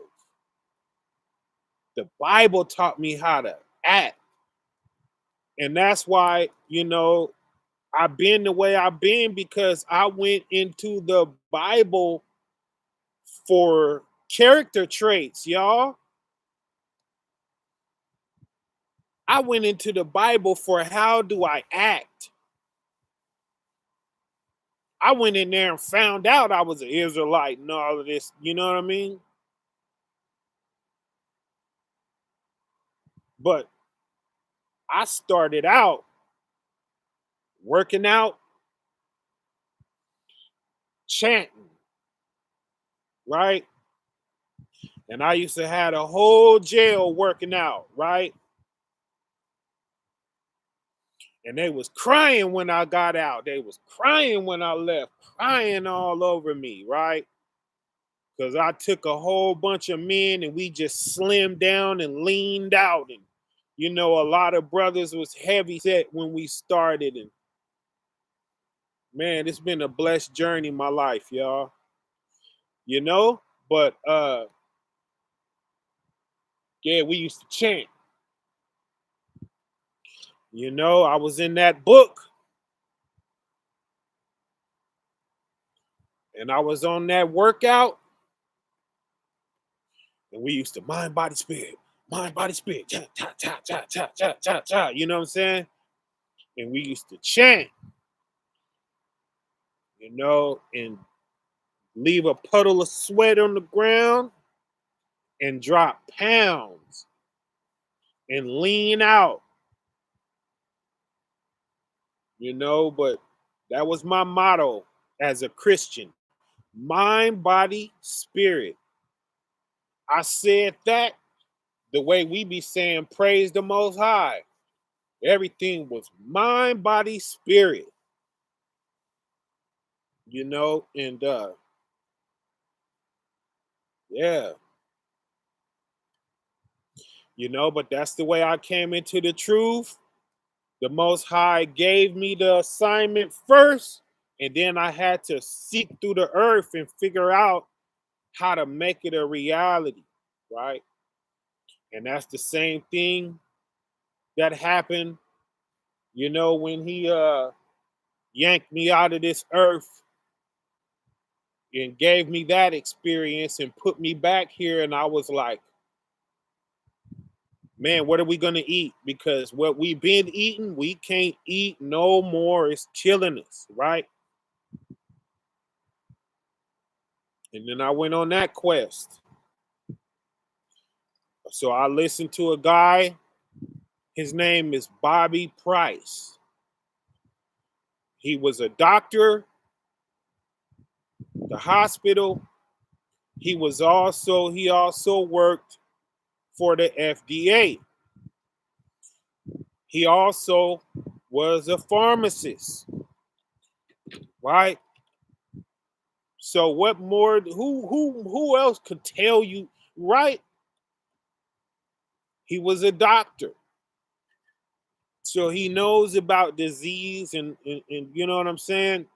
The Bible taught me how to act. And that's why, I've been the way I've been because I went into the Bible for character traits, y'all. I went into the Bible for how do I act. I went in there and found out I was an Israelite and all of this. You know what I mean? But I started out working out, chanting, right? And I used to have a whole jail working out, right? And they was crying when I got out. They was crying when I left, crying all over me, right? Because I took a whole bunch of men and we just slimmed down and leaned out. And, a lot of brothers was heavy set when we started. And man, it's been a blessed journey in my life, y'all. You know? But yeah, we used to chant. I was in that book and I was on that workout and we used to mind, body, spirit, cha, cha, cha, cha, cha, cha, cha, cha. You know what I'm saying? And we used to chant, and leave a puddle of sweat on the ground and drop pounds and lean out, but that was my motto as a Christian. Mind, body, spirit. I said that the way we be saying praise the most high. Everything was mind, body, spirit, and yeah, but that's the way I came into the truth. The most high gave me the assignment first, and then I had to seek through the earth and figure out how to make it a reality, right? And that's the same thing that happened, when he yanked me out of this earth and gave me that experience and put me back here. And I was like, man, what are we going to eat? Because what we've been eating, we can't eat no more. It's killing us, right? And then I went on that quest. So I listened to a guy. His name is Bobby Price. He was a doctor, the hospital. He also worked for the FDA. He also was a pharmacist, right? So what more? Who else could tell you, right? He was a doctor, so he knows about disease and you know what I'm saying.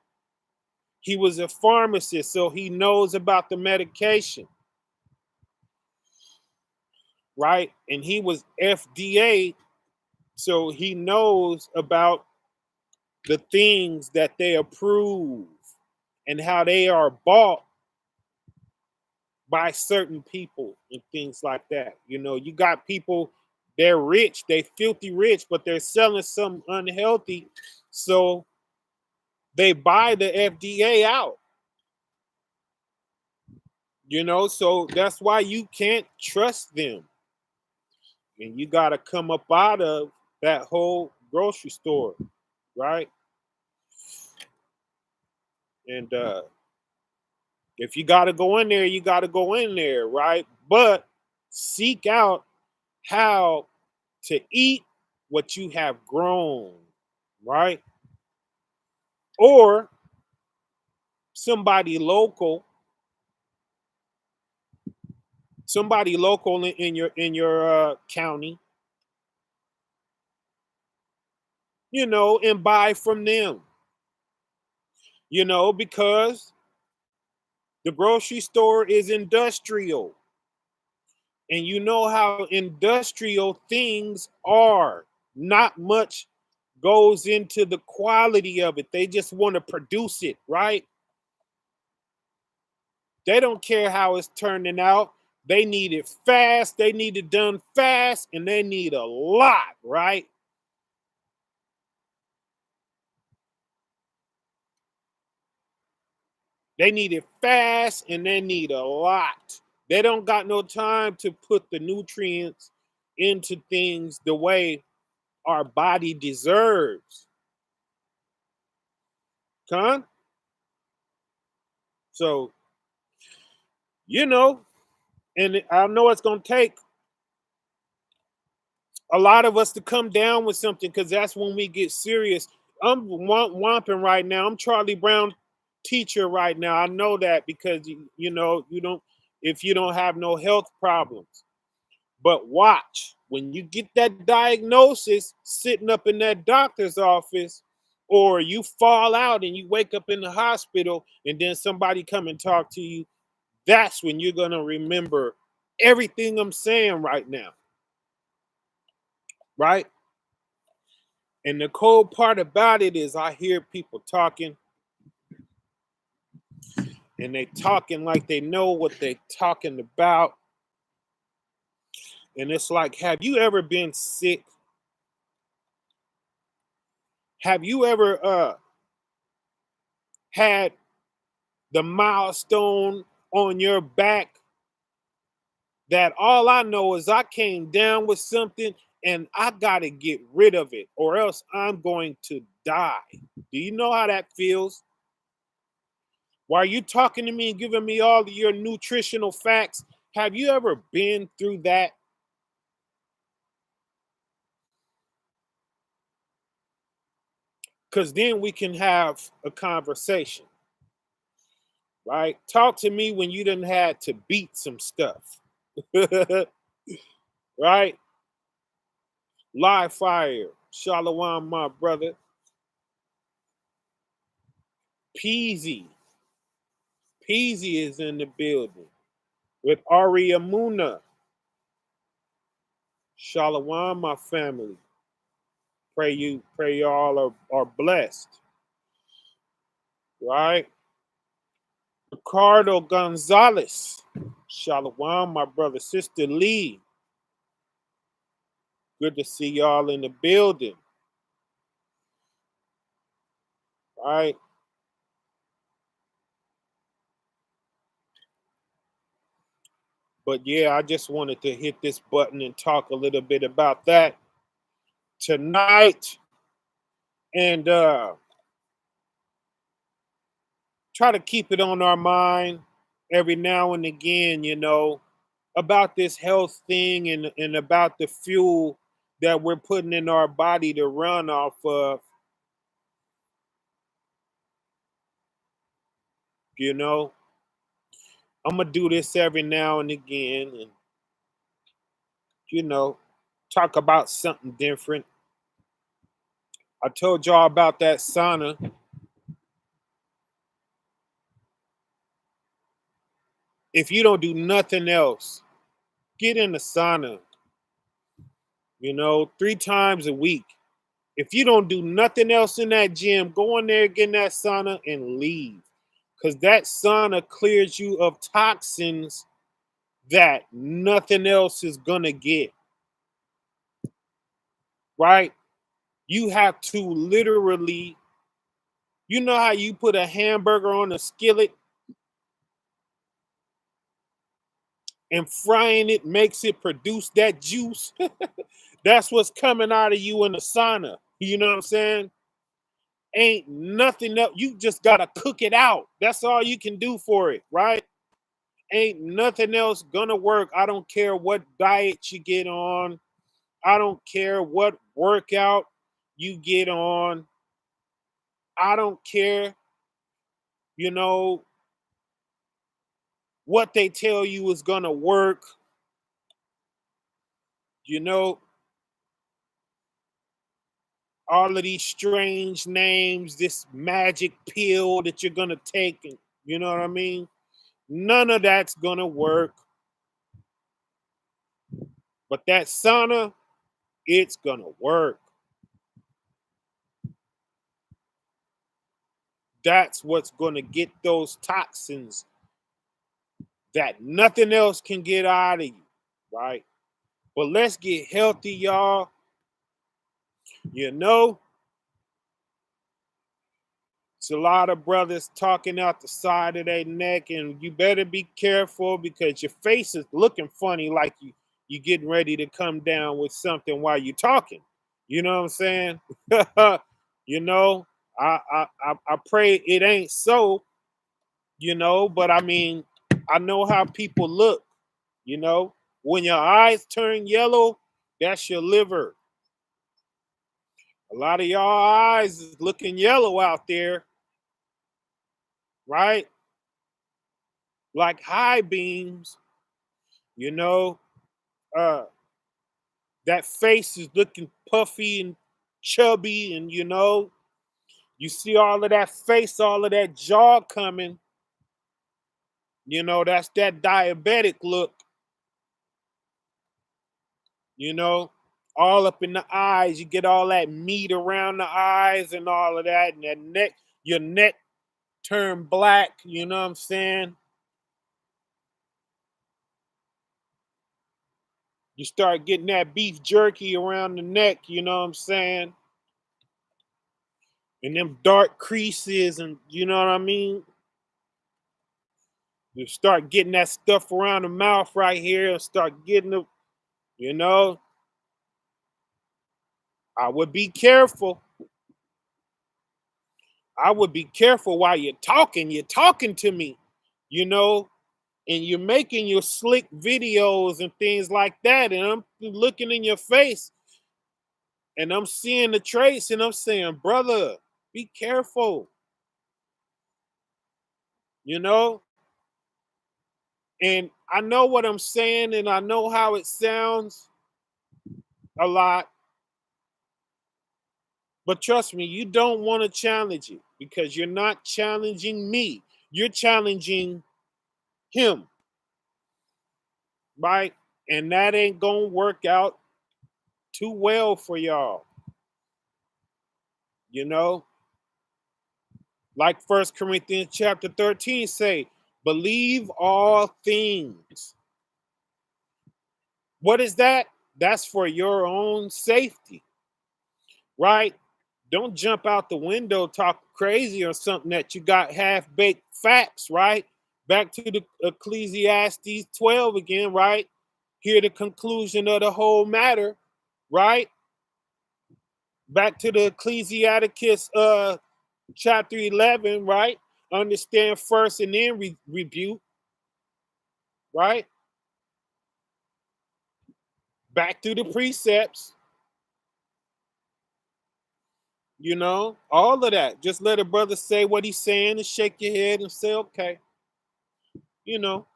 He was a pharmacist, so he knows about the medication, right? And he was FDA, so he knows about the things that they approve and how they are bought by certain people and things like that. You got people, they're rich, they filthy rich, but they're selling something unhealthy. So they buy the FDA out, so that's why you can't trust them. And you got to come up out of that whole grocery store, right? And if you got to go in there, you got to go in there, right? But seek out how to eat what you have grown, right? Or somebody local, in your county, and buy from them, because the grocery store is industrial. And you know how industrial things are. Not much goes into the quality of it. They just want to produce it, right? They don't care how it's turning out. They need it fast. They need it done fast. And they need a lot, right? They need it fast and they need a lot. They don't got no time to put the nutrients into things the way our body deserves. Con? So, you know, and I know it's going to take a lot of us to come down with something because that's when we get serious. I'm womping right now. I'm Charlie Brown teacher right now. I know that because you don't, if you don't have no health problems. But watch, when you get that diagnosis sitting up in that doctor's office, or you fall out and you wake up in the hospital and then somebody come and talk to you, that's when you're going to remember everything I'm saying right now. Right? And the cold part about it is I hear people talking and they talking like they know what they talking about. And it's like, have you ever been sick? Have you ever had the milestone on your back that all I know is I came down with something and I got to get rid of it or else I'm going to die? Do you know how that feels? While you talking to me and giving me all of your nutritional facts, have you ever been through that? because then we can have a conversation, right? Talk to me when you done had to beat some stuff, right? Live fire, Shalom, my brother. Peasy, Peasy is in the building with Aria Muna. Shalom, my family. Pray you all are blessed, right? Ricardo Gonzalez. Shalom, my brother. Sister Lee. Good to see y'all in the building. Right? But yeah, I just wanted to hit this button and talk a little bit about that tonight. And try to keep it on our mind every now and again, about this health thing and about the fuel that we're putting in our body to run off of, you know. I'm gonna do this every now and again and you know, talk about something different. I told y'all about that sauna. If you don't do nothing else, get in the sauna, 3 times a week. If you don't do nothing else in that gym, go in there, get in that sauna, and leave. Because that sauna clears you of toxins that nothing else is going to get. Right? You have to literally, you know how you put a hamburger on a skillet and frying it makes it produce that juice? That's what's coming out of you in the sauna. You know what I'm saying? Ain't nothing else. You just gotta cook it out. That's all you can do for it, right? Ain't nothing else gonna work. I don't care what diet you get on. I don't care what workout you get on. I don't care, you know, what they tell you is gonna work. You know, all of these strange names, this magic pill that you're gonna take, and you know what I mean? None of that's gonna work. But that sauna, it's gonna work. That's what's gonna get those toxins that nothing else can get out of you, right? But let's get healthy, y'all. You know, it's a lot of brothers talking out the side of their neck, and you better be careful because your face is looking funny, like you getting ready to come down with something while you're talking. You know what I'm saying? you know, I pray it ain't so. But I mean, I know how people look. You know, when your eyes turn yellow, that's your liver. A lot of y'all eyes is looking yellow out there, right? Like high beams, you know. Uh that face is looking puffy and chubby, and you see all of that face, all of that jaw coming. That's that diabetic look, you know. All up in the eyes, you get all that meat around the eyes and all of that, and that neck, your neck turn black, you know what I'm saying? You start getting that beef jerky around the neck, you know what I'm saying? And them dark creases, and you know what I mean? You start getting that stuff around the mouth right here and start getting the, you know, I would be careful. I would be careful while you're talking. You're talking to me, you know, and you're making your slick videos and things like that. And I'm looking in your face and I'm seeing the trace and I'm saying, brother, Be careful, you know? And I know what I'm saying and I know how it sounds a lot, but trust me, you don't want to challenge it because you're not challenging me. You're challenging him, right? And that ain't going to work out too well for y'all, you know? Like First Corinthians chapter 13 say, believe all things. What is that? That's for your own safety, right? Don't jump out the window talk crazy or something that you got half-baked facts, right? Back to the Ecclesiastes 12 again, right? Hear the conclusion of the whole matter, right? Back to the Ecclesiasticus chapter 11, right? Understand first and then rebuke, right? Back to the precepts, all of that. Just let a brother say what he's saying and shake your head and say, okay,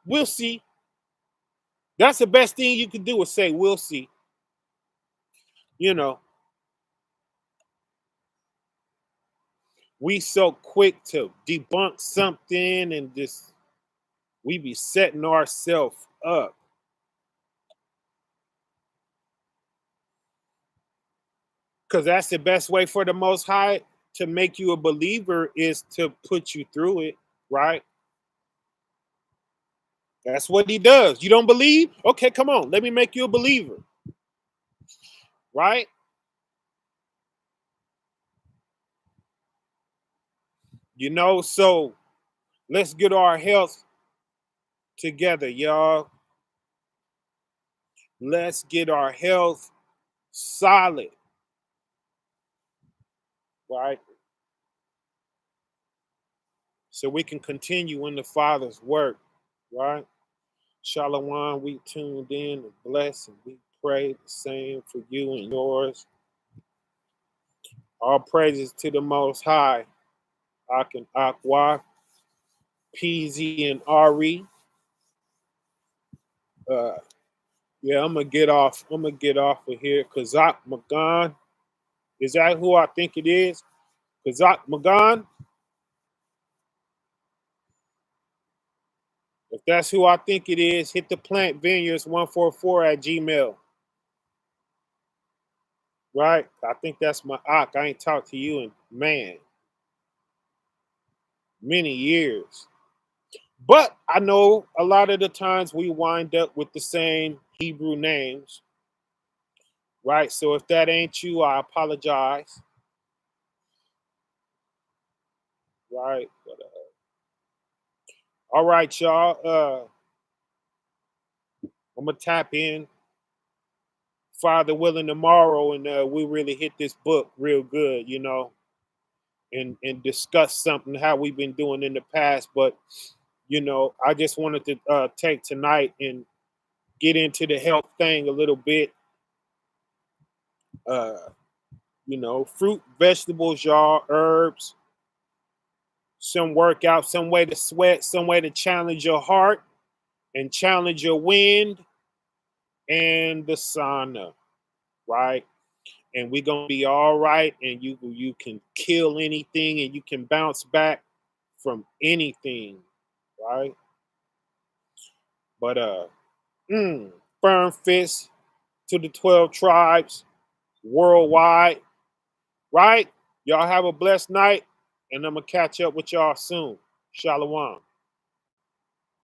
we'll see. That's the best thing you can do is say, we'll see. You know, we so quick to debunk something and just we be setting ourselves up. Because that's the best way for the Most High to make you a believer is to put you through it, right? That's what he does. You don't believe? Okay, come on. Let me make you a believer, right? So let's get our health together, y'all. Let's get our health solid, right? So we can continue in the Father's work, right? Shalom, we tuned in and blessed, and we pray the same for you and yours. All praises to the Most High, Ak and Akwa, PZ and Ari. Uh, yeah, I'm gonna get off. I'm gonna get off of here. Kazak Magan, is that who I think it is? Kazak Magan. If that's who I think it is, hit the Plant Vineyards 144 at Gmail. Right? I think that's my Ak. I ain't talked to you in many years. But I know a lot of the times we wind up with the same Hebrew names, right? So if that ain't you, I apologize, right? But, all right, y'all. I'm gonna tap in, Father willing, tomorrow, and we really hit this book real good, and discuss something how we've been doing in the past. But I just wanted to take tonight and get into the health thing a little bit. Uh, fruit, vegetables, y'all, herbs, some workout, some way to sweat, some way to challenge your heart and challenge your wind and the sauna, right? And we're gonna be all right, and you can kill anything and you can bounce back from anything, right? But firm fist to the 12 tribes worldwide, right? Y'all have a blessed night, and I'm gonna catch up with y'all soon. Shalom.